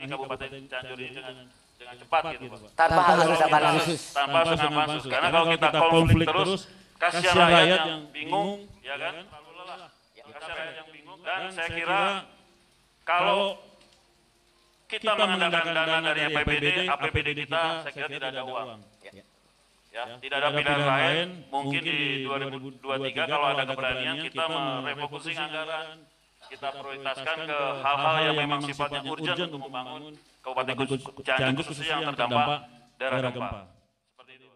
Kabupaten Cianjur ini dengan cepat gitu Pak. Tanpa harus ada pansus. Tanpa harus ada pansus. Karena kalau kita konflik terus, kasihan rakyat yang bingung, ya kan? Lalu lelah. Kasihan rakyat yang bingung. Dan saya kira kalau kita mengandalkan dana dari APBD kita, saya kira tidak ada uang. Ya, tidak ada pilihan lain. Mungkin di 2023 kalau ada keberanian kita merefocusing anggaran, kita prioritaskan ke hal-hal yang memang sifatnya urgent untuk membangun Kabupaten Cianjur khususnya yang terdampak daerah gempa. Seperti itu.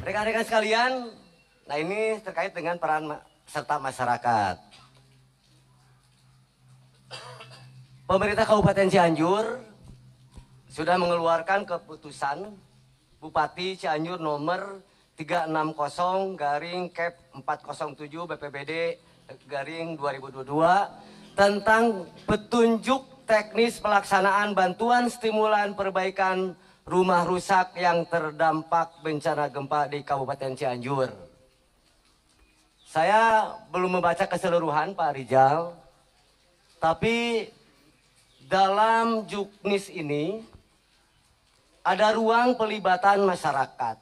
Rekan-rekan sekalian, nah ini terkait dengan peran serta masyarakat. Pemerintah Kabupaten Cianjur sudah mengeluarkan keputusan Bupati Cianjur nomor 360/Kep 407 BPBD /2022 tentang petunjuk teknis pelaksanaan bantuan stimulan perbaikan rumah rusak yang terdampak bencana gempa di Kabupaten Cianjur. Saya belum membaca keseluruhan Pak Rijal, tapi dalam juknis ini ada ruang pelibatan masyarakat,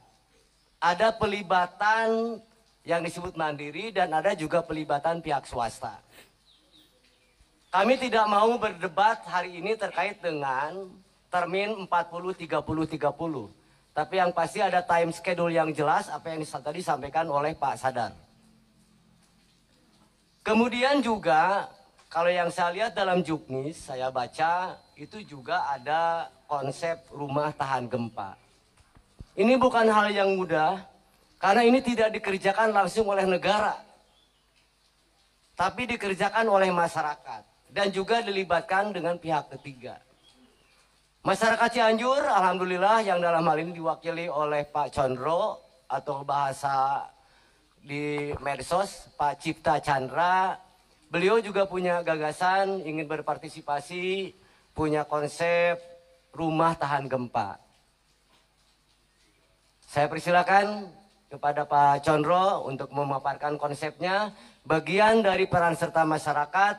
ada pelibatan yang disebut mandiri dan ada juga pelibatan pihak swasta. Kami tidak mau berdebat hari ini terkait dengan termin 40-30-30. Tapi yang pasti ada time schedule yang jelas apa yang tadi disampaikan oleh Pak Sadar. Kemudian juga kalau yang saya lihat dalam juknis, saya baca itu juga ada konsep rumah tahan gempa. Ini bukan hal yang mudah karena ini tidak dikerjakan langsung oleh negara. Tapi dikerjakan oleh masyarakat dan juga dilibatkan dengan pihak ketiga. Masyarakat Cianjur, alhamdulillah yang dalam hal ini diwakili oleh Pak Condro atau bahasa di medsos Pak Cipta Chandra. Beliau juga punya gagasan ingin berpartisipasi, punya konsep rumah tahan gempa. Saya persilakan kepada Pak Condro untuk memaparkan konsepnya. Bagian dari peran serta masyarakat,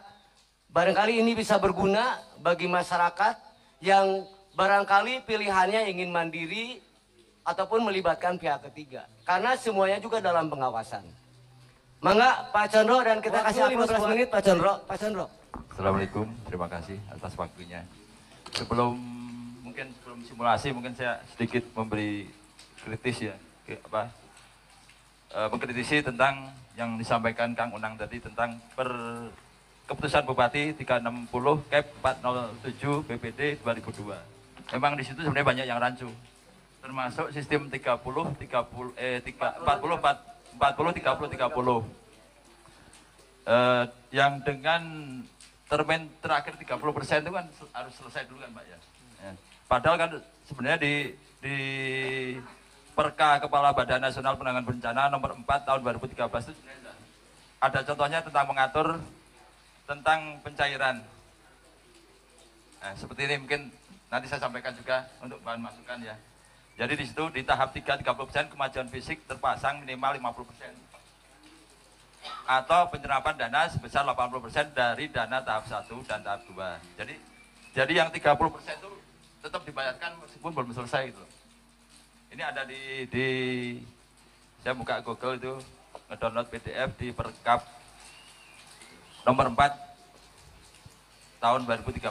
barangkali ini bisa berguna bagi masyarakat yang barangkali pilihannya ingin mandiri ataupun melibatkan pihak ketiga. Karena semuanya juga dalam pengawasan. Mangga Pak Condro dan kita kasih 15 menit Pak Condro. Pak Condro. Assalamualaikum, terima kasih atas waktunya. Sebelum simulasi mungkin saya sedikit memberi kritis ya, mengkritisi tentang yang disampaikan Kang Unang tadi tentang keputusan Bupati 360 Kep 407 BPD 2002. Memang di situ sebenarnya banyak yang rancu, termasuk sistem 40 30 yang dengan termen terakhir 30% itu kan harus selesai dulu kan Pak ya. Padahal kan sebenarnya di Perka Kepala Badan Nasional Penanggulangan Bencana nomor 4 tahun 2013 itu ada contohnya tentang mengatur tentang pencairan. Nah, seperti ini mungkin nanti saya sampaikan juga untuk bahan masukan ya. Jadi di situ di tahap 3 30% kemajuan fisik terpasang minimal 50%. Atau penyerapan dana sebesar 80% dari dana tahap 1 dan tahap 2. Jadi yang 30% itu tetap dibayarkan meskipun belum selesai itu. Ini ada di saya buka Google itu, ngedownload PDF di Perkap nomor 4 tahun 2013.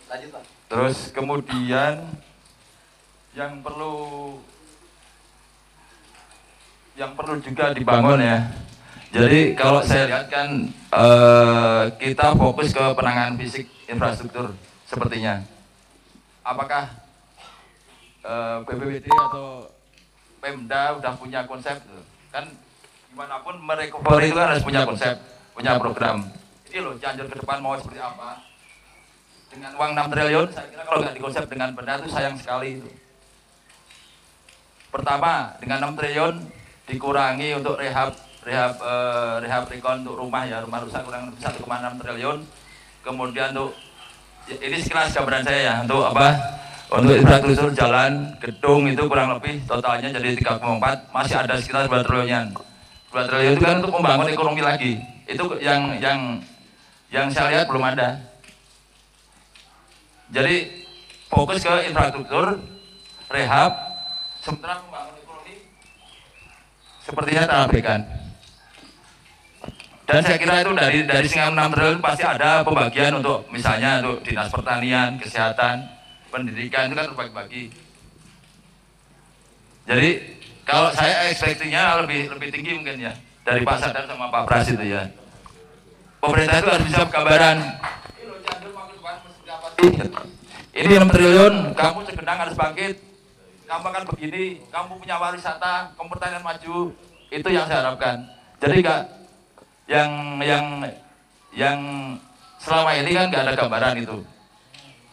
Lanjut Pak. Terus kemudian yang perlu juga dibangun ya. Jadi kalau saya lihat kan kita fokus ke penanganan fisik infrastruktur sepertinya. Apakah BPBD atau Pemda udah punya konsep? Kan gimana pun merecovery itu kan harus punya konsep, punya program. Ini loh Cianjur ke depan mau seperti apa? Dengan uang 6 triliun, saya kira kalau nggak dikonsep dengan benar itu sayang sekali. Pertama, dengan 6 triliun dikurangi untuk rehab rekon untuk rumah ya, rumah rusak kurang lebih 1,6 triliun. Kemudian untuk ini sekilas gambaran saya ya, untuk Untuk infrastruktur jalan, gedung itu kurang lebih totalnya jadi 3,4, masih ada sekitar 2 triliunan. 2 triliun itu kan untuk membangun ekonomi lagi. Itu yang saya lihat belum ada. Jadi fokus ke infrastruktur, rehab, sementara membangun ekonomi sepertinya terabaikan. Dan saya kira itu dari 6 triliun pasti ada pembagian untuk misalnya untuk dinas pertanian, kesehatan, pendidikan itu kan terbagi-bagi. Jadi kalau saya ekspektasinya lebih tinggi mungkin ya dari Pak Sadar sama Pak Pras itu ya. Pemerintah itu harus bisa gambaran. Ini 6 triliun, kamu Cegendang harus bangkit. Kamu akan begini, kamu punya pariwisata, kamu pertanian maju. Itu yang saya harapkan. Jadi enggak yang selama ini kan nggak ada gambaran itu.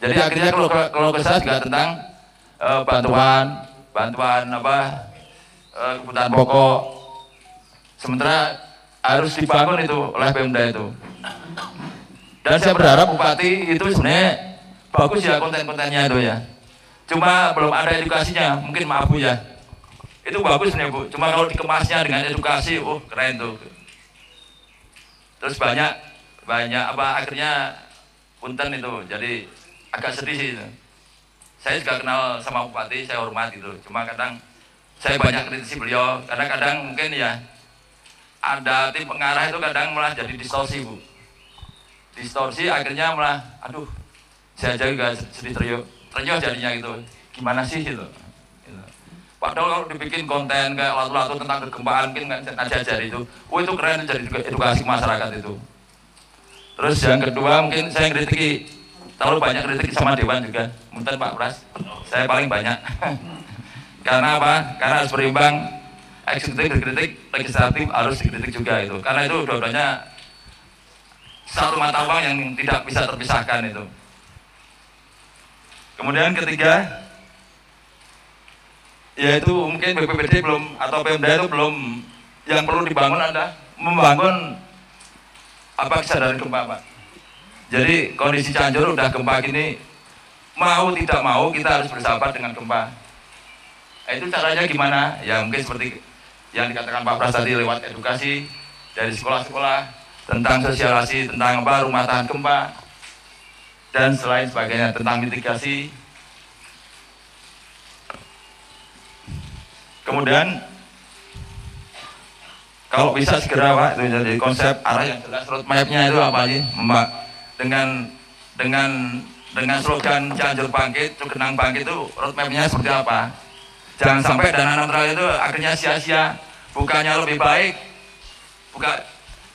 Jadi akhirnya kalau kesah juga tentang bantuan kebutuhan pokok. Sementara harus dibangun itu oleh Pemda itu. Dan saya berharap Bupati itu sebenarnya bagus ya konten-kontennya itu ya. Cuma belum ada edukasinya, mungkin maaf Bu ya. Itu bagus nih Bu. Cuma kalau dikemasnya dengan edukasi, keren tuh. Terus banyak akhirnya punten itu, jadi agak sedih sih itu. Saya juga kenal sama Bupati, saya hormat gitu. Cuma kadang saya banyak kritisi beliau, kadang mungkin ya ada tim pengarah itu kadang malah jadi distorsi Bu. Distorsi akhirnya malah, aduh, saya juga sedih ternyuh jadinya gitu. Gimana sih gitu. Padahal kalau dibikin konten kayak lalu-lalu tentang kegempaan mungkin aja itu, itu keren jadi edukasi masyarakat itu. Terus yang kedua mungkin saya kritiki, terlalu banyak kritik sama Dewan juga, mungkin Pak Pras, saya paling banyak. Karena apa? Karena harus berimbang, eksekutif dikritik, legislatif harus dikritik juga itu. Karena itu dua-duanya satu mata uang yang tidak bisa terpisahkan itu. Kemudian ketiga, yaitu mungkin BPBD belum atau Pemda itu belum, yang perlu dibangun adalah membangun kesadaran gempa Pak. Jadi kondisi Cianjur udah gempa gini, mau tidak mau kita harus bersahabat dengan gempa. Itu caranya gimana? Ya mungkin seperti yang dikatakan Pak Pras tadi lewat edukasi dari sekolah-sekolah tentang sosialisasi tentang rumah tahan gempa dan selain sebagainya, tentang mitigasi. Kemudian kalau bisa segera Pak, itu jadi konsep arah yang jelas, roadmap-nya itu apa sih Mbak? Dengan slogan Cianjur bangkit, Cugenang bangkit itu roadmap-nya seperti apa? Jangan sampai dana 6 triliun itu akhirnya sia-sia, bukannya lebih baik,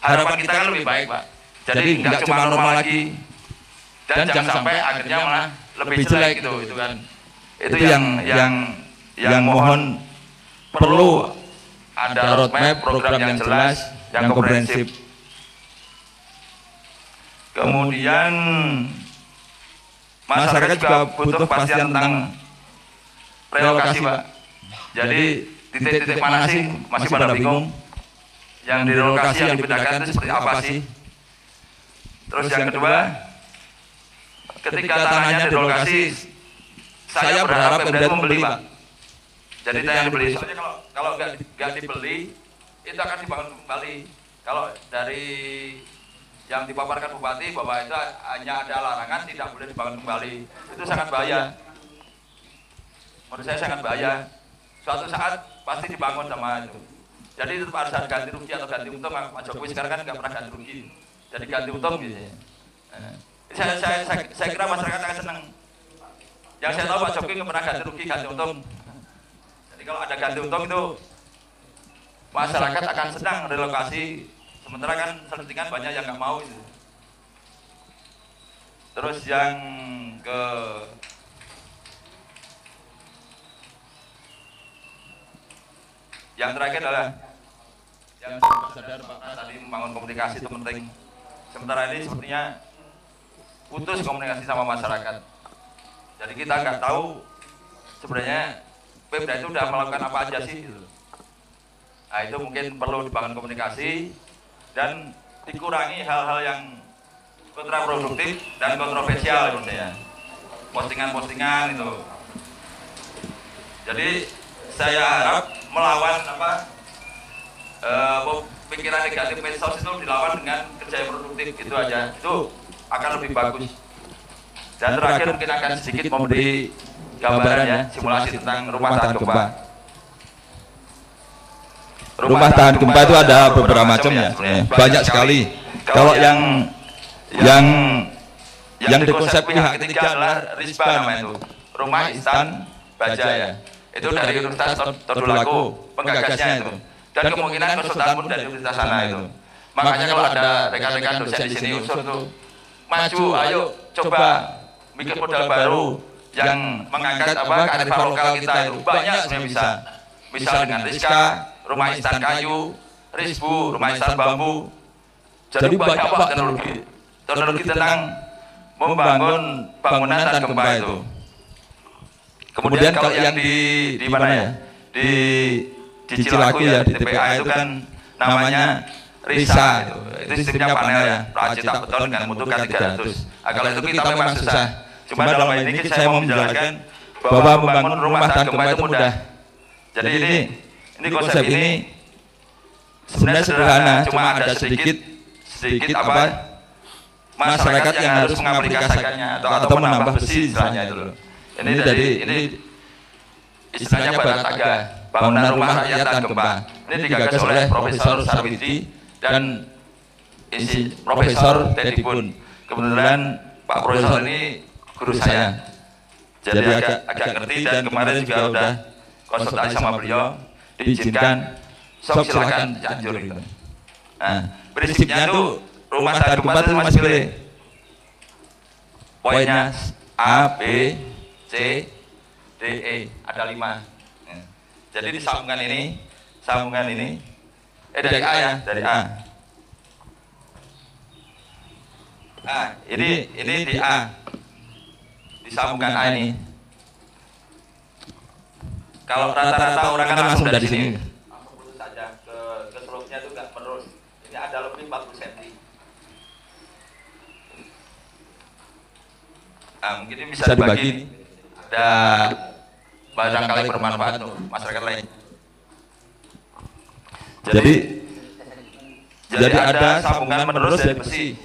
harapan kita kan lebih baik Pak. Jadi nggak cuma normal lagi, dan jangan sampai akhirnya malah lebih jelek itu kan. Itu yang mohon perlu ada roadmap, program yang jelas, yang komprehensif. Kemudian masyarakat juga butuh kepastian tentang relokasi Pak. Jadi titik-titik mana sih masih pada bingung? Yang direlokasi, yang dipindahkan itu seperti apa sih? Terus yang kedua, ketika tanahnya direlokasi, saya berharap Pemda itu membeli Pak. Jadi yang dibeli, soalnya kalau nggak dibeli, itu akan dibangun kembali. Kalau dari yang dipaparkan Bupati bahwa itu hanya ada larangan, tidak boleh dibangun kembali, itu sangat bahaya. Menurut saya sangat bahaya. Suatu saat pasti dibangun sama itu. Jadi itu harus ada ganti rugi atau ganti untung. Pak Jokowi sekarang kan nggak pernah ganti rugi, jadi ganti untung gitu. Saya kira masyarakat akan senang. Yang saya tahu Pak Jokowi nggak pernah ganti rugi, ganti untung. Jadi kalau ada ganti untung itu masyarakat akan senang relokasi. Sementara kan selentingan banyak yang nggak mau itu. Terus yang terakhir adalah yang sadar Pak Pras tadi, membangun komunikasi itu penting. Sementara ini sepertinya putus komunikasi sama masyarakat. Jadi kita nggak tahu sebenarnya Pemda itu sudah melakukan apa aja sih. Nah itu mungkin perlu dibangun komunikasi dan dikurangi hal-hal yang kontraproduktif dan kontroversial menurut saya. postingan-postingan itu. Jadi saya harap melawan pikiran negatif medsos itu dilawan dengan kerja yang produktif, itu aja. Itu akan lebih bagus. Dan terakhir mungkin akan sedikit memberi gambaran ya, simulasi tentang rumah tahan gempa. Rumah tahan gempa itu ada beberapa macam ya, banyak sekali. Kalau yang dikonsep pihak ketiga adalah RISBA namanya itu, rumah instan baja ya. Itu dari Universitas Todolaku penggagasnya itu. Dan kemungkinan konsultan pun dari universitas sana itu. Makanya kalau ada rekan-rekan dosen di sini unsur tuh maju, ayo coba bikin modal baru yang mengangkat kearifan lokal kita itu banyak sebenarnya bisa. Misal dengan Rizka, rumah instan kayu, Rizbu, rumah instan bambu. Jadi banyak Pak teknologi tentang membangun bangunan tahan gempa itu. Kemudian kalau yang di mana ya? Di Cilaku ya, di TPA itu kan namanya RISA, itu sistemnya panel ya, racetak beton dengan mutu K300. Kalau itu kita memang susah. Cuma dalam hal ini saya mau menjelaskan bahwa membangun rumah tahan gempa itu mudah. Jadi ini konsep ini sebenarnya sederhana, cuma ada sedikit masyarakat yang harus mengaplikasikannya atau menambah besi istilahnya itu loh. Ini istilahnya Barataga, bangunan rumah rakyat tahan gempa. Ini digagas oleh Profesor Sarwidi dan Profesor Teddy Pun. Kebetulan Pak Profesor ini guru saya, jadi agak ngerti dan kemarin juga udah konsultasi sama beliau, diizinkan, sok silakan Cianjur itu. Nah, prinsipnya tuh rumah tahan gempa itu Mas pilih poinnya A, B, C, D, E, ada 5. Jadi di sambungan ini, dari A ya, dari A. Nah, ini di A, di sambungan A ini. Kalau rata-rata orang kan langsung dari sini. Langsung putus saja ke slope-nya itu nggak menurun. Ini ada lebih 40 cm. Nah, mungkin ini bisa dibagi. Ada barangkali bermanfaat untuk masyarakat lain. Jadi ada sambungan menerus dari besi.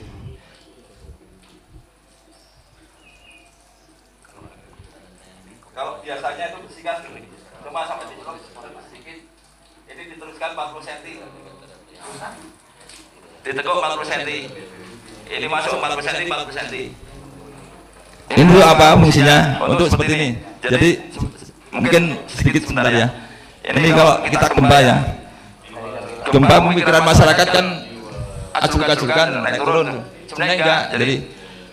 Kalau biasanya itu besi kan cuma sampai di sedikit, ini diteruskan 40 cm. Ditekuk 40 cm. Ini masuk 40 cm, 40 cm. Ini untuk apa fungsinya? Untuk seperti ini. Jadi mungkin sedikit sebentar ya. Ini kalau kita gempa ya. Gempa pemikiran masyarakat kan ajur-ajurkan naik turun. Sebenarnya enggak. Jadi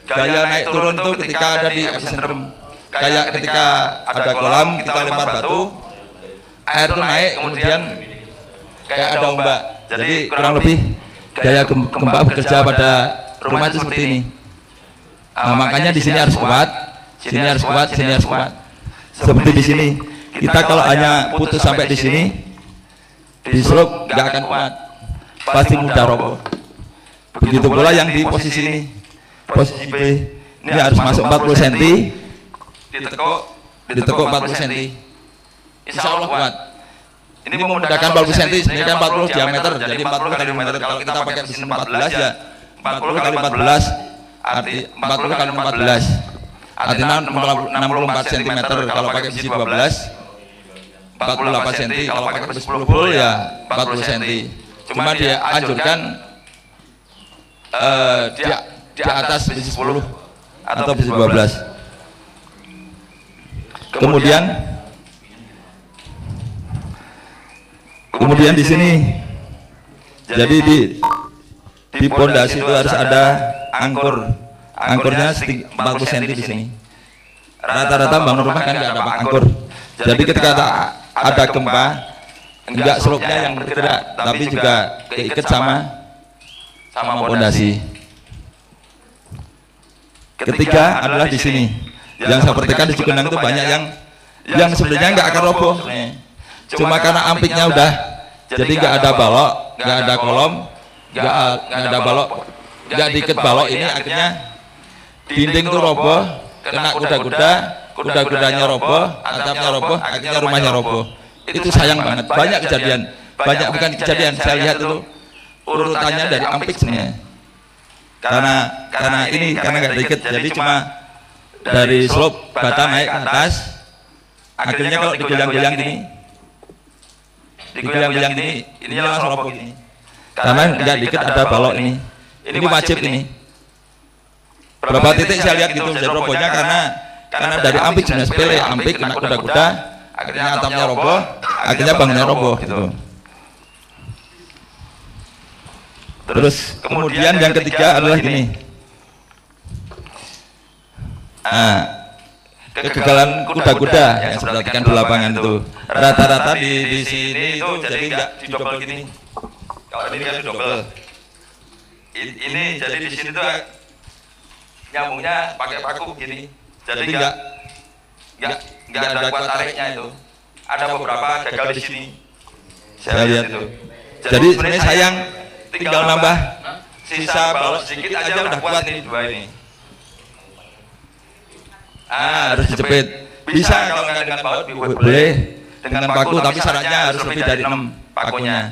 gaya naik turun itu ketika ada di epicentrum. Kayak ketika ada kolam kita lempar batu, air itu naik kemudian kayak ada ombak. Jadi kurang lebih gaya gempa bekerja pada rumah itu seperti ini. Nah, makanya di sini harus kuat, sini harus kuat, sini harus kuat. Seperti di sini, kita kalau hanya putus sampai di sini, di slope nggak akan kuat, pasti mudah roboh. Begitu pula yang di posisi ini, posisi B, ini harus masuk 40 cm, ditekuk 40 cm. Insya Allah kuat. Ini memudahkan 40 cm, sebenarnya kan 40 diameter, jadi 40 kali diameter. Kalau kita pakai mesin 14 ya, 40 kali 14. Arti 40 kali 14 artinya 64 cm kalau pakai besi 12, 48 cm kalau pakai besi 10 volt ya 40 cm. Cuma dia anjurkan di atas besi 10 atau besi 12. Kemudian di sini, jadi di pondasi itu harus ada angkurnya 40 cm di sini. Rata-rata bangun rumah kan nggak ada angkur. Jadi ketika ada gempa, nggak slope-nya yang bergerak, tapi juga keikat sama pondasi. Ketiga adalah di sini. Yang saya perhatikan di Cugenang itu banyak yang sebenarnya nggak akan roboh. Cuma karena ampiknya udah, jadi nggak ada balok, nggak ada kolom, nggak ada balok. Nggak diikat balok ini akhirnya dinding itu roboh, kena kuda-kuda, kuda-kudanya roboh, atapnya roboh, akhirnya rumahnya roboh. Itu sayang banget. Banyak kejadian, banyak bukan kejadian. Saya lihat itu urutannya dari Ampik sebenarnya. Karena nggak dikit, jadi cuma dari slope bata naik ke atas. Akhirnya kalau digoyang-goyang gini, ini langsung roboh gini. Karena nggak dikit ada balok ini. Ini wajib ini. Berapa titik saya lihat gitu jadi robohnya karena dari Ampik sebenarnya sepele, Ampik kena kuda-kuda, akhirnya atapnya roboh, akhirnya bangunnya roboh gitu. Terus kemudian yang ketiga adalah gini. Kegagalan kuda-kuda yang saya perhatikan di lapangan itu rata-rata di sini itu jadi nggak didobel gini. Kalau ini kan didobel. Ini jadi di sini tuh nyambungnya pakai paku gini. Jadi nggak ada kuat tariknya itu. Ada beberapa gagal di sini. Saya lihat itu. Jadi sebenarnya sayang tinggal nambah sisa balok sedikit aja udah kuat ini dua ini. Harus dijepit. Bisa kalau nggak dengan baut boleh dengan paku, tapi syaratnya harus lebih dari 6 pakunya.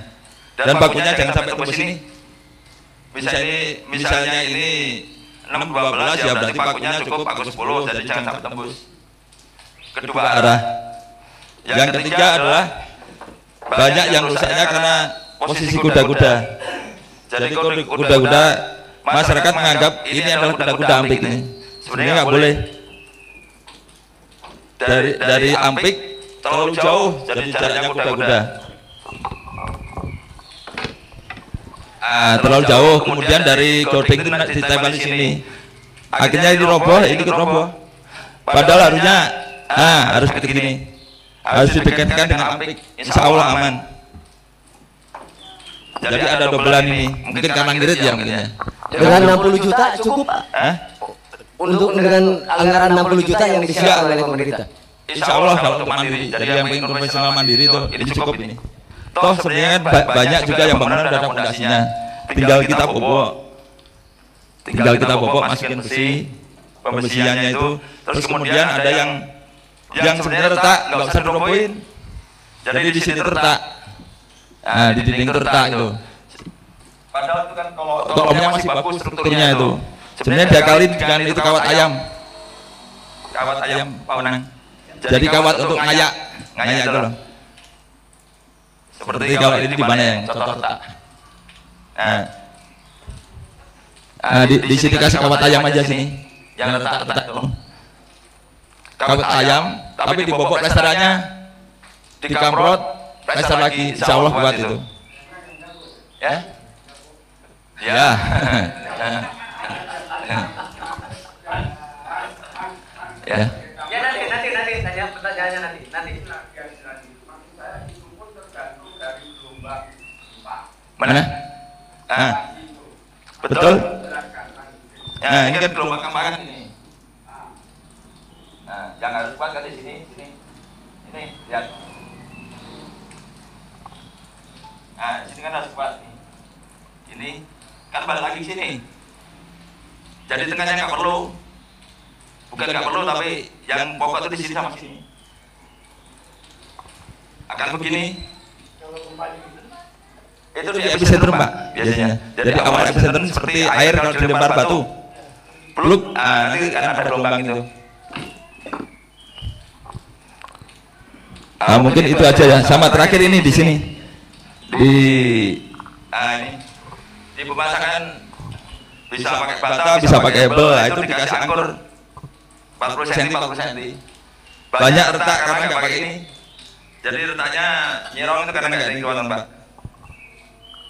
Dan pakunya jangan sampai tembus sini. Misalnya ini 6-12 ya berarti pakunya cukup paku 10, jadi jangan sampai tembus kedua arah. Yang ketiga adalah banyak yang rusaknya karena posisi kuda-kuda. Jadi kuda-kuda masyarakat menganggap ini adalah kuda-kuda Ampik ini. Sebenarnya nggak boleh. Dari Ampik terlalu jauh jadi jaraknya kuda-kuda. Terlalu jauh, kemudian dari Goding itu ditempel di sini. Akhirnya ini roboh, ini ikut roboh. Padahal harusnya harus begini. Harus didekatkan dengan Ampik, insya Allah aman. Jadi ada dobelan ini, mungkin karena ngirit ya mungkin. Dengan 60 juta cukup Pak? Untuk dengan anggaran 60 juta yang disiapkan oleh pemerintah. Insya Allah kalau untuk mandiri, jadi yang ingin konvensional mandiri itu ini cukup ini. Toh sebenarnya kan banyak juga yang bangunan udah ada fondasinya. Tinggal kita bobok, masukin besi, pembesiannya itu. Terus kemudian ada yang sebenarnya retak, nggak usah dirobohin. Jadi di sini retak. Di dinding retak itu. Padahal itu kan kalau kolomnya masih bagus strukturnya itu. Sebenarnya diakalin dengan itu kawat ayam Paunang. Jadi kawat untuk ngayak itu loh. Seperti kalau ini di mana yang contoh retak. Di sini kasih kawat ayam aja sini. Yang retak itu. Kawat ayam, tapi dibobok plesterannya, dikamprot, plester lagi, insya Allah buat itu. Ya. Ya. Ya nanti tanya pertanyaannya nanti. Mana? Betul. Ini kan gelombang kampakan ini. Yang harus kuat kan di sini. Ini lihat. Sini kan harus kuat nih. Ini kan balik lagi sini. Jadi tengahnya nggak perlu. Bukan nggak perlu, tapi yang pokok itu di sini sama sini. Akan begini. Itu di epicentrum Pak biasanya. Jadi awal epicentrum seperti air kalau dilempar batu. Peluk, nanti kan ada gelombang itu. Mungkin itu aja ya. Sama terakhir ini di sini. Di pemasangan bisa pakai bata, bisa pakai hebel, itu dikasih angkur 40 cm. Banyak retak karena nggak pakai ini. Jadi retaknya nyirong itu karena nggak ada kekuatan Pak.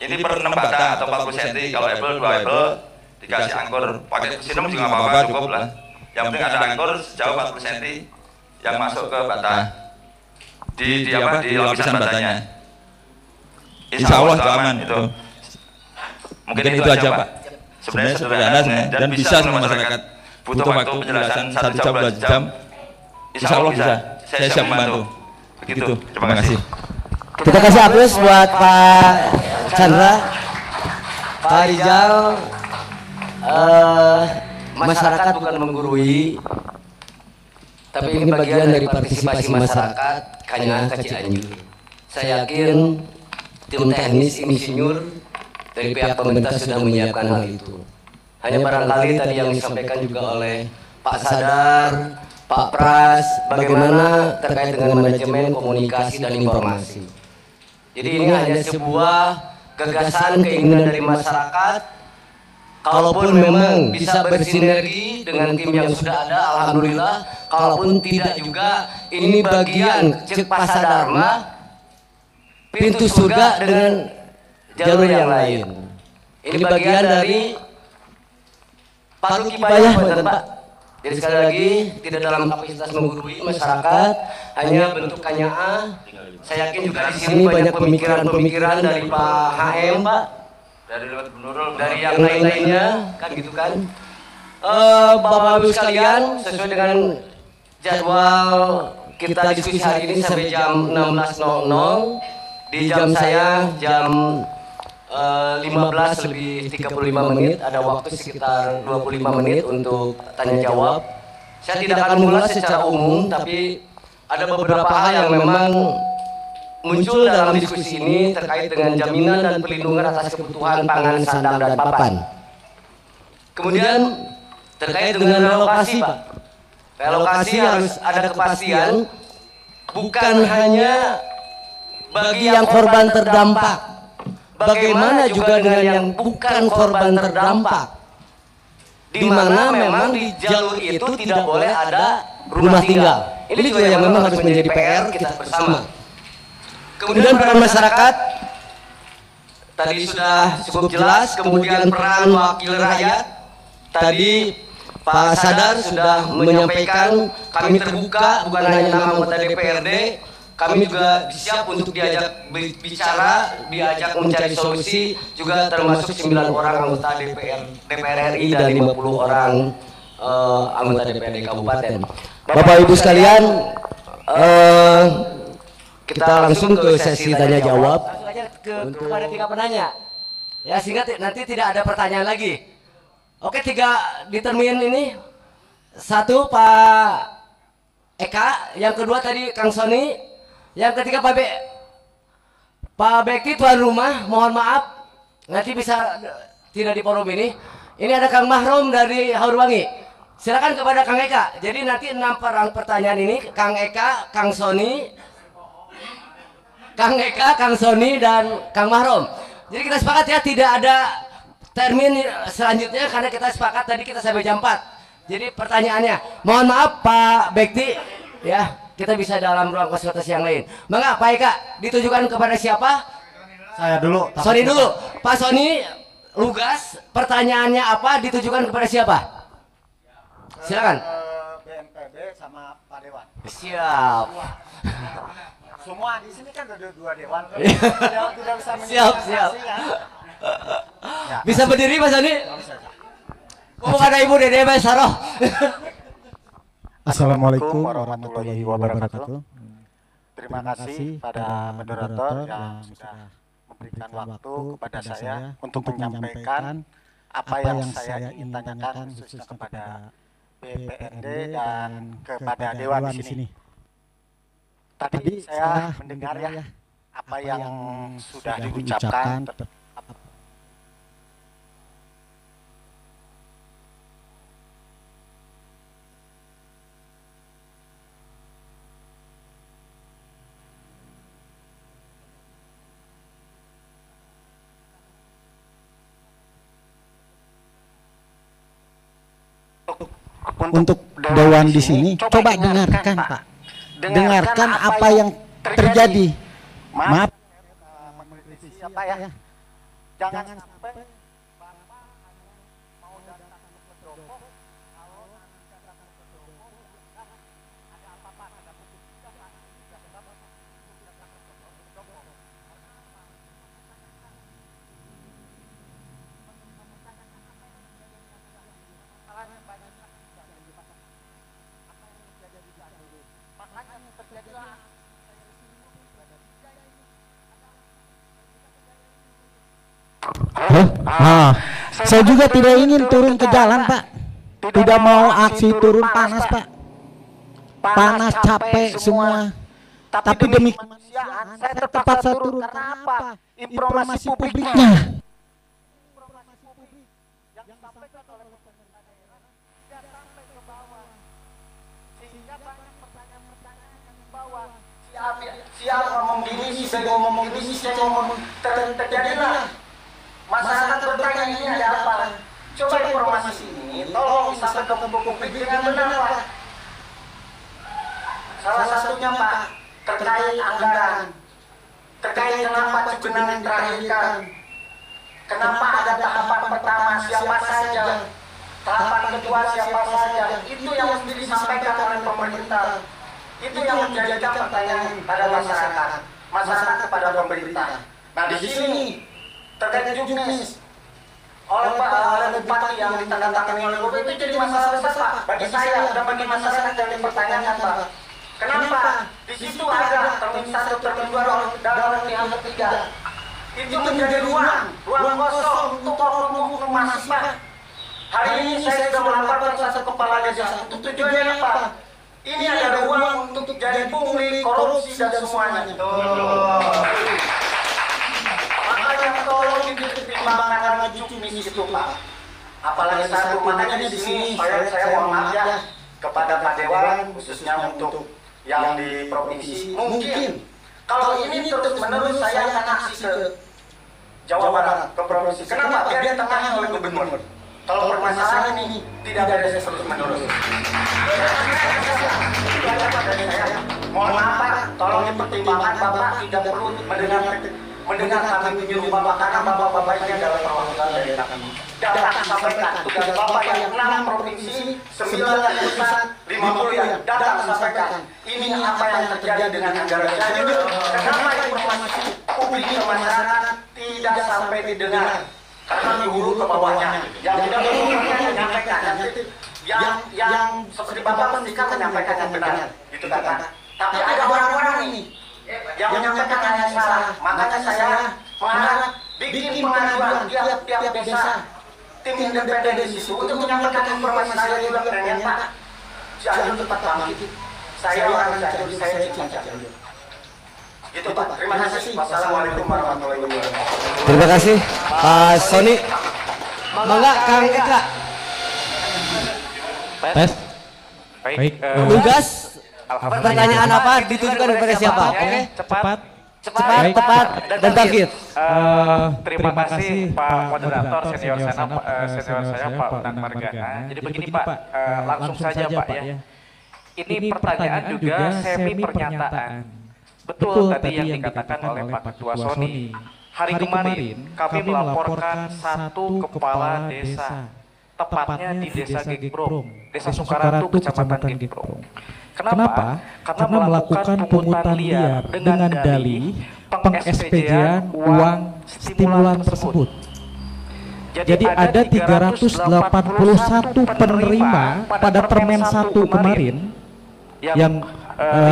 Ini per 6 bata atau 40 cm. Kalau hebel 2 hebel dikasih angkur. Pakai sinum juga nggak apa-apa, cukup lah. Yang penting ada angkur sejauh 40 cm yang masuk ke bata. Di lapisan batanya. Insya Allah itu aman itu. Mungkin itu aja Pak. Sebenarnya sederhana dan bisa semua masyarakat. Butuh waktu penjelasan 1 jam 2 jam. Insya Allah bisa. Saya siap membantu. Begitu. Terima kasih. Kita kasih aplaus buat Pak Chandra, Pak Rizal. Masyarakat bukan menggurui, tapi ini bagian dari partisipasi masyarakat Kanyaha ke Cianjur. Saya yakin tim teknis insinyur dari pihak pemerintah sudah menyiapkan hal itu. Hanya barangkali tadi yang disampaikan juga oleh Pak Sadar, Pak Pras, bagaimana terkait dengan manajemen komunikasi dan informasi. Jadi ini hanya sebuah gagasan keinginan dari masyarakat. Kalaupun memang bisa bersinergi dengan tim yang sudah ada, alhamdulillah. Kalaupun tidak juga, ini bagian cek pasadharma, pintu surga dengan jalur yang lain. Ini bagian dari Palu Kifayah, Pak. Jadi sekali lagi tidak dalam kapasitas menggurui masyarakat, hanya bentuk Kanyaha. Saya yakin juga di sini banyak pemikiran-pemikiran dari Pak HM, Pak. Dari yang lain-lainnya, kan gitu kan. Bapak Ibu sekalian, sesuai dengan jadwal kita diskusi hari ini sampai jam 16.00, di jam saya jam 15 lebih 35 menit, ada waktu sekitar 25 menit untuk tanya jawab. Saya tidak akan mengulas secara umum, tapi ada beberapa hal yang memang muncul dalam diskusi ini terkait dengan jaminan dan perlindungan atas kebutuhan pangan, sandang, dan papan. Kemudian terkait dengan relokasi, Pak. Relokasi harus ada kepastian, bukan hanya bagi yang korban terdampak, bagaimana juga dengan yang bukan korban terdampak, di mana memang di jalur itu tidak boleh ada rumah tinggal. Ini juga yang memang harus menjadi PR kita bersama. Kemudian peran masyarakat tadi sudah cukup jelas. Kemudian peran wakil rakyat tadi Pak Sadar sudah menyampaikan, kami terbuka bukan hanya nama anggota DPRD, kami juga siap untuk diajak bicara, diajak mencari solusi, juga termasuk 9 orang anggota DPR RI dan 50 orang anggota DPRD Kabupaten. Bapak Ibu sekalian, kita langsung ke sesi tanya jawab. Langsung aja kepada 3 penanya. Ya, sehingga nanti tidak ada pertanyaan lagi. Oke, 3 di termin ini. 1 Pak Eka, yang kedua tadi Kang Sony, yang ketiga Pak Bekti tuan rumah, mohon maaf nanti bisa tidak di forum ini. Ini ada Kang Mahrom dari Haurwangi. Silakan kepada Kang Eka. Jadi nanti 6 pertanyaan ini Kang Eka, Kang Sony, dan Kang Mahrom. Jadi kita sepakat ya, tidak ada termin selanjutnya karena kita sepakat tadi kita sampai jam 4. Jadi pertanyaannya, mohon maaf Pak Bekti, ya kita bisa dalam ruang konsultasi yang lain. Maka Pak Eka ditujukan kepada siapa? Saya dulu. Sony dulu. Pak Sony, lugas. Pertanyaannya apa? Ditujukan kepada siapa? Silakan. BNPB sama Pak Dewan. Siap. Semua di sini kan ada 2 dewan. Tidak bisa Siap. ya. Bisa berdiri Pak Sony? Oh, ada Ibu Dede Mbak Saroh. Assalamualaikum warahmatullahi wabarakatuh. Terima kasih pada moderator yang sudah memberikan waktu kepada saya untuk menyampaikan apa yang saya ingin tanyakan khususnya kepada BPRD dan kepada Dewan di sini. Tadi saya mendengar ya apa yang sudah diucapkan. Untuk Dewan di sini, coba dengarkan Pak. Dengarkan apa yang terjadi. Maaf, mengkritisi apa ya? Jangan sampai Bapak mau datang ke pendopo, kalau nanti datang ke pendopo, ada apa-apa, ada petunjuk, tidak Bapak datang ke pendopo. Saya juga tidak ingin turun ke jalan Pak. Tidak mau aksi turun panas Pak. panas, capek semua. Tapi demi kemanusiaan saya terpaksa turun. Karena apa? Informasi publiknya. Siapa ngomong gini, saya ngomong gini, saya ngomong terjadilah masyarakat bertanya ini ada apa? Coba informasi ini tolong disampaikan ke publik dengan benar Pak. Salah satunya Pak terkait anggaran, terkait kenapa Cugenang terakhirkan, kenapa ada tahapan pertama siapa saja, tahapan kedua siapa saja, itu yang mesti disampaikan oleh pemerintah. Itu yang menjadikan pertanyaan pada masyarakat kepada pemerintah. Nah di sini terkait juknis oleh bupati yang ditandatangani oleh bupati itu jadi masalah besar Pak bagi saya dan bagi masyarakat yang dipertanyakan Pak. Kenapa? Di situ ada termin 1 termin 2 dalam pihak ketiga. Itu menjadi ruang kosong untuk oknum mahasiswa. Hari ini saya sudah melaporkan satu kepala desa. Untuk tujuannya apa? Ini ada ruang untuk jadi pungli, korupsi dan semuanya. Makanya tolong dipertimbangkan karena juknis itu Pak. Apalagi satu, makanya di sini saya mohon maaf ya kepada Pak Dewan khususnya untuk yang di provinsi. Mungkin kalau ini terus menerus saya akan aksi ke Jawa Barat, ke provinsi. Kenapa? Biar ditangani oleh gubernur. Kalau permasalahan ini tidak ada terus menerus. Mohon maaf Pak, tolong dipertimbangkan Bapak tidak perlu mendengar kami menyuruh Bapak karena Bapak ini adalah perwakilan dari kami. Datang sampaikan tugas Bapak yang 6 provinsi, 9 yang pusat, 50 yang datang sampaikan. Ini apa yang terjadi dengan anggaran jadi kenapa informasi publik ke masyarakat tidak sampai didengar? Karena di hulu ke bawahnya yang tidak menyampaikan yang seperti Bapak pastikan menyampaikan yang benar gitu kan. Tapi ada orang-orang ini yang menyampaikan yang salah. Makanya saya mengharap bikin pengaduan tiap desa tim independen di situ untuk menyampaikan informasi. Saya juga pengen Pak Cianjur tempat kami. Saya orang Cianjur, saya cinta Cianjur. Gitu Pak. Terima kasih. Wassalamualaikum warahmatullahi wabarakatuh. Terima kasih Pak Sony. Mangga Kang Eka. Tes. Baik. Tugas pertanyaan apa ditujukan kepada siapa? Oke. Cepat, tepat, dan target. Terima kasih Pak Moderator senior saya Pak Unang Margana. Jadi begini Pak, langsung saja Pak ya. Ini pertanyaan juga semi pernyataan. Betul tadi yang dikatakan oleh Pak Ketua Sony. Hari kemarin kami melaporkan satu kepala desa, tepatnya di Desa Gekbrong, Desa Sukaratu, Kecamatan Gekbrong. Kenapa? Karena melakukan pungutan liar dengan dalih peng-SPJ-an uang stimulan tersebut. Jadi ada 381 penerima pada Permen 1 kemarin yang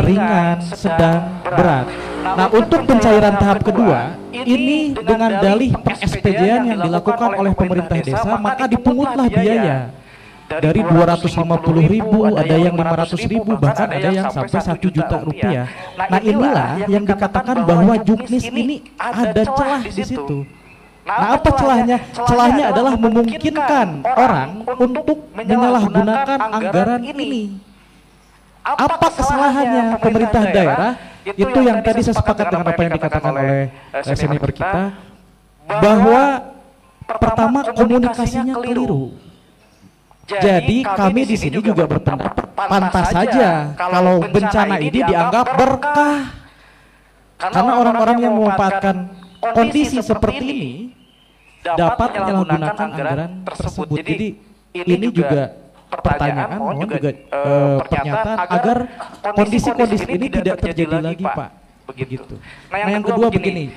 ringan, sedang, berat. Nah, untuk pencairan tahap kedua, ini dengan dalih peng-SPJ-an yang dilakukan oleh pemerintah desa, maka dipungutlah biaya. Dari 250.000, ada yang 500.000, bahkan ada yang sampai 1 juta rupiah. Nah, inilah yang dikatakan bahwa juknis ini ada celah di situ. Nah, apa celahnya? Celahnya adalah memungkinkan orang untuk menyalahgunakan anggaran ini. Apa kesalahannya pemerintah daerah? Itu yang tadi saya sepakat dengan apa yang dikatakan oleh senior kita, bahwa pertama komunikasinya keliru. Jadi kami di sini juga berpendapat pantas saja kalau bencana ini dianggap berkah. Karena orang-orang yang memanfaatkan kondisi seperti ini dapat menyalahgunakan anggaran tersebut. Jadi ini juga pertanyaan, mohon juga pernyataan agar kondisi-kondisi ini tidak terjadi lagi Pak. Begitu. Nah yang kedua begini,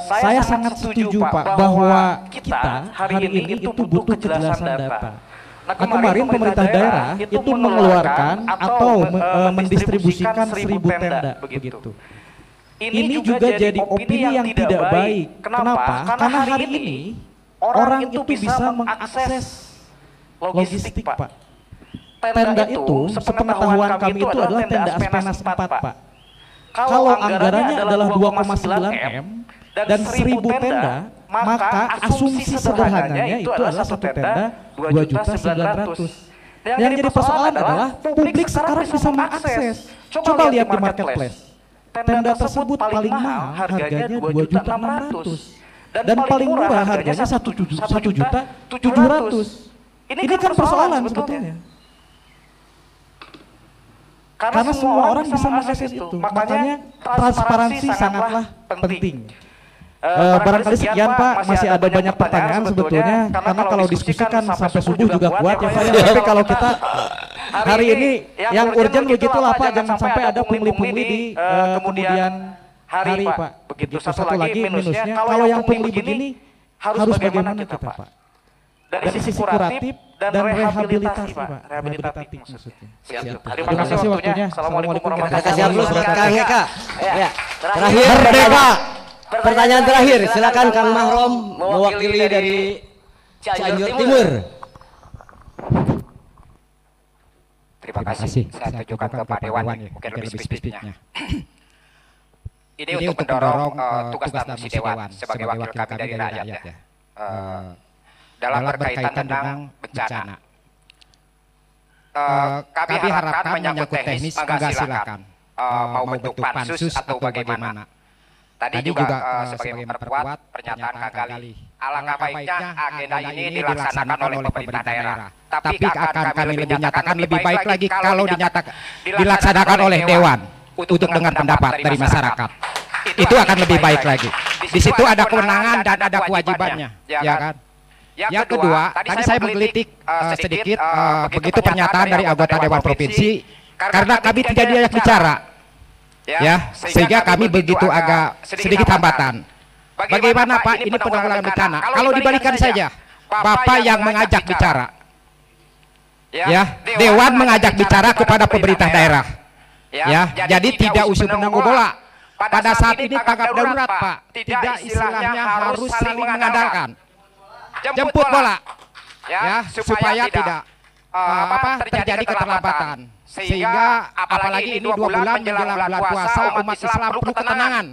saya sangat setuju Pak bahwa kita hari ini itu butuh kejelasan data. Nah kemarin pemerintah daerah itu mengeluarkan atau mendistribusikan 1000 tenda begitu. Ini juga jadi opini yang tidak baik. Kenapa? Karena hari ini orang itu bisa mengakses logistik Pak. tenda itu sepengetahuan kami itu adalah tenda Aspenas 4, Pak. Kalau anggarannya adalah 2,9 M dan 1000 tenda, maka asumsi sederhananya itu adalah satu tenda 2.900.000. Yang jadi persoalan adalah publik sekarang bisa mengakses. Coba lihat di marketplace. Tenda tersebut paling mahal harganya 2.600.000 dan paling murah harganya 1.700.000. Ini kan persoalan sebetulnya. Karena semua orang bisa mengakses itu. Makanya transparansi sangatlah penting. Barangkali sekian Pak, masih ada banyak pertanyaan sebetulnya, karena kalau diskusikan sampai subuh juga kuat ya Pak ya. Tapi kalau kita hari ini yang urgent begitulah Pak, jangan sampai ada pungli-pungli di kemudian hari Pak. Begitu satu lagi minusnya, kalau yang pungli begini harus bagaimana kita Pak? Dari sisi kuratif dan rehabilitasi Pak, rehabilitatif maksudnya. Terima kasih waktunya. Assalamualaikum warahmatullahi wabarakatuh. Terima kasih Kang Eka. Ya, terakhir Merdeka. Pertanyaan terakhir, silakan Kang Mahrom mewakili dari Cianjur Timur. Terima kasih. Saya tunjukkan ke Pak Dewan, mungkin lebih spesifiknya. Ini untuk mendorong tugas dan fungsi Dewan sebagai wakil kami dari rakyat ya. Dalam berkaitan tentang bencana. Kami harapkan menyangkut teknis, maka silakan. Mau bentuk pansus atau bagaimana. Tadi juga sebagai memperkuat pernyataan Kang Gali. Alangkah baiknya agenda ini dilaksanakan oleh pemerintah daerah. Tapi akan kami lebih nyatakan lebih baik lagi kalau dilaksanakan oleh Dewan untuk dengar pendapat dari masyarakat. Itu akan lebih baik lagi. Di situ ada kewenangan dan ada kewajibannya, ya kan? Yang kedua, tadi saya menggelitik sedikit begitu pernyataan dari anggota Dewan Provinsi karena kami tidak diajak bicara. Ya, sehingga kami begitu agak sedikit hambatan. Bagaimana Pak ini penanggulangan bencana? Kalau dibalikan saja, Bapak yang mengajak bicara, ya, Dewan mengajak bicara kepada pemerintah daerah, ya, jadi tidak usul menunggu bola. Pada saat ini tanggap darurat Pak, tidak istilahnya harus saling mengandalkan, jemput bola, ya, supaya tidak terjadi keterlambatan. Sehingga apalagi ini 2 bulan menjelang bulan puasa, umat Islam perlu ketenangan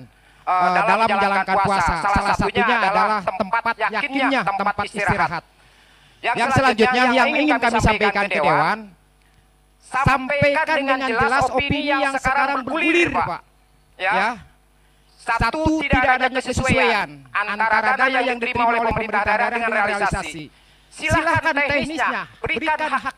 dalam menjalankan puasa. Salah satunya adalah tempat yakinnya tempat istirahat. Yang selanjutnya yang ingin kami sampaikan ke Dewan, sampaikan dengan jelas opini yang sekarang bergulir Pak. Ya, satu, tidak adanya kesesuaian antara dana yang diterima oleh pemerintah daerah dengan realisasi. Silakan teknisnya, berikan hak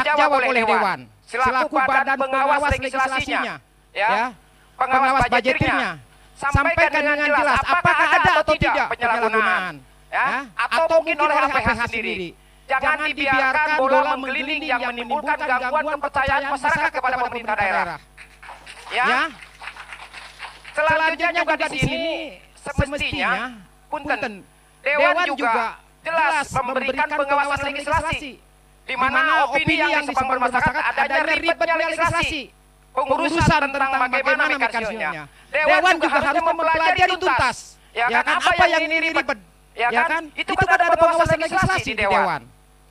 jawab oleh Dewan selaku badan pengawas legislasinya, ya, pengawas budgetirnya. Sampaikan dengan jelas apakah ada atau tidak penyalahgunaan, ya, atau mungkin oleh APH sendiri. Jangan dibiarkan bola menggelinding yang menimbulkan gangguan kepercayaan masyarakat kepada pemerintah daerah. Ya. Selanjutnya juga di sini semestinya punten Dewan juga jelas memberikan pengawasan legislasi, di mana opini yang disampaikan masyarakat adanya ribetnya legislasi, pengurusan tentang bagaimana mekanismenya. Dewan juga harus mempelajari tuntas, ya kan, apa yang ini ribet, ya kan, itu kan ada pengawasan legislasi di Dewan,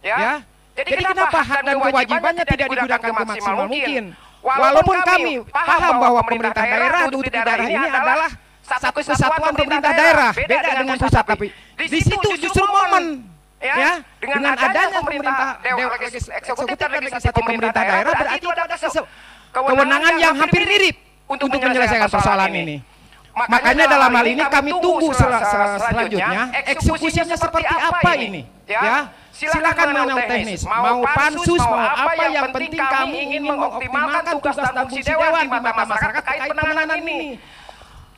ya. Jadi kenapa hak dan kewajibannya tidak digunakan semaksimal mungkin? Walaupun kami paham bahwa pemerintah daerah untuk daerah ini adalah satu kesatuan pemerintah daerah, beda dengan pusat, tapi di situ justru momen, ya, dengan adanya pemerintah eksekutif dan legislatif pemerintah daerah berarti ada kewenangan yang hampir mirip untuk menyelesaikan persoalan ini. Makanya dalam hal ini kami tunggu selanjutnya eksekusinya seperti apa ini, ya. Silakan mengenal teknis, mau pansus, mau apa, yang penting kami ingin mengoptimalkan tugas dan fungsi Dewan di mata masyarakat terkait penanganan ini.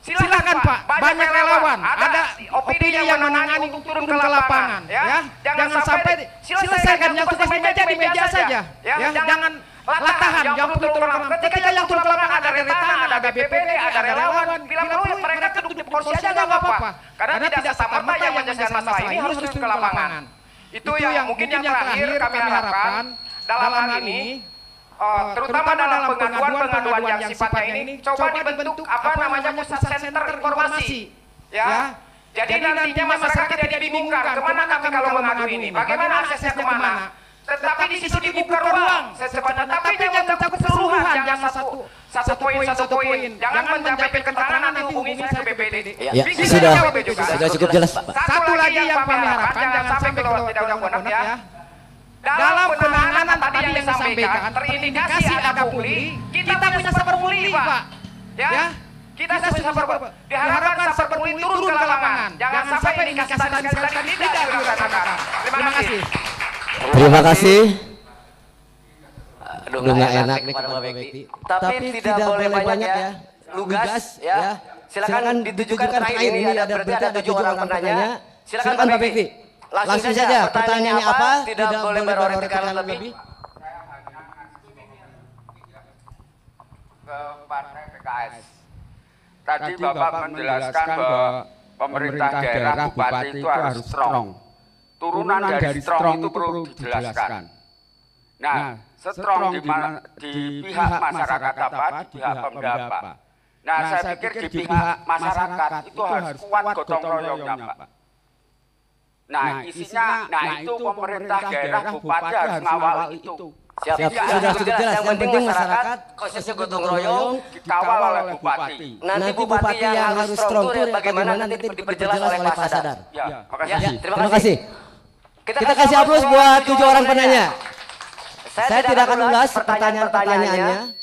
Silakan Pak, banyak relawan, ada opini yang menangani untuk turun ke lapangan, ya. Jangan sampai selesaikan yang tugas di meja saja, ya. Jangan latahan, yang perlu turun ke lapangan. Ketika yang turun ke lapangan ada Retahan, ada BPD, ada relawan, bila perlu mereka duduk di kursi aja nggak apa-apa. Karena tidak serta-merta yang menyelesaikan masalah ini harus turun ke lapangan. Itu yang mungkin yang terakhir kami harapkan dalam hal ini, terutama dalam pengaduan yang sifatnya ini, coba dibentuk apa namanya pusat center informasi, ya. Jadi nantinya masyarakat tidak dibingungkan kemana kami kalau mengadu ini, bagaimana aksesnya kemana. tetapi di situ dibuka ruang secepatnya, tapi jangan mencakup keseluruhan, jangan satu poin, jangan mencapai keterangan nanti hubungi saya ke BPD. Ya, sudah cukup jelas, Pak. Satu lagi yang kami harapkan, jangan sampai keluar tidak undang-undang ya. Dalam penanganan tadi yang disampaikan, terindikasi ada pungli, kita punya sabar pungli, Pak. Ya, kita sabar, diharapkan sabar pungli turun ke lapangan. Jangan sampai indikasi tadi tidak dilaksanakan. Terima kasih. Terima kasih. Aduh, nggak enak nih kepada Mbak Bekti. Tapi tidak boleh banyak ya. Lugas ya. Silakan ditujukan terakhir ini ada berarti ada 7 orang penanya. Silakan Mbak Bekti. Langsung saja. Pertanyaannya apa? Tidak boleh berorasi karena lebih. Ke Partai PKS. Tadi Bapak menjelaskan bahwa pemerintah daerah bupati itu harus strong. Turunan dari strong itu perlu dijelaskan. Nah, strong di pihak masyarakat apa? Di pihak Pemda apa? Nah, saya pikir di pihak masyarakat itu harus kuat gotong royongnya, Pak. Nah, isinya, itu pemerintah daerah bupati harus ngawal itu. Siap, sudah cukup jelas. Yang penting masyarakat khususnya gotong royong dikawal oleh bupati. Nanti bupati yang harus strong itu bagaimana nanti diperjelas oleh Pak Sadar. Ya, makasih. Terima kasih. Kita kasih aplaus buat 7 orang penanya. Saya tidak akan ulas pertanyaan-pertanyaannya.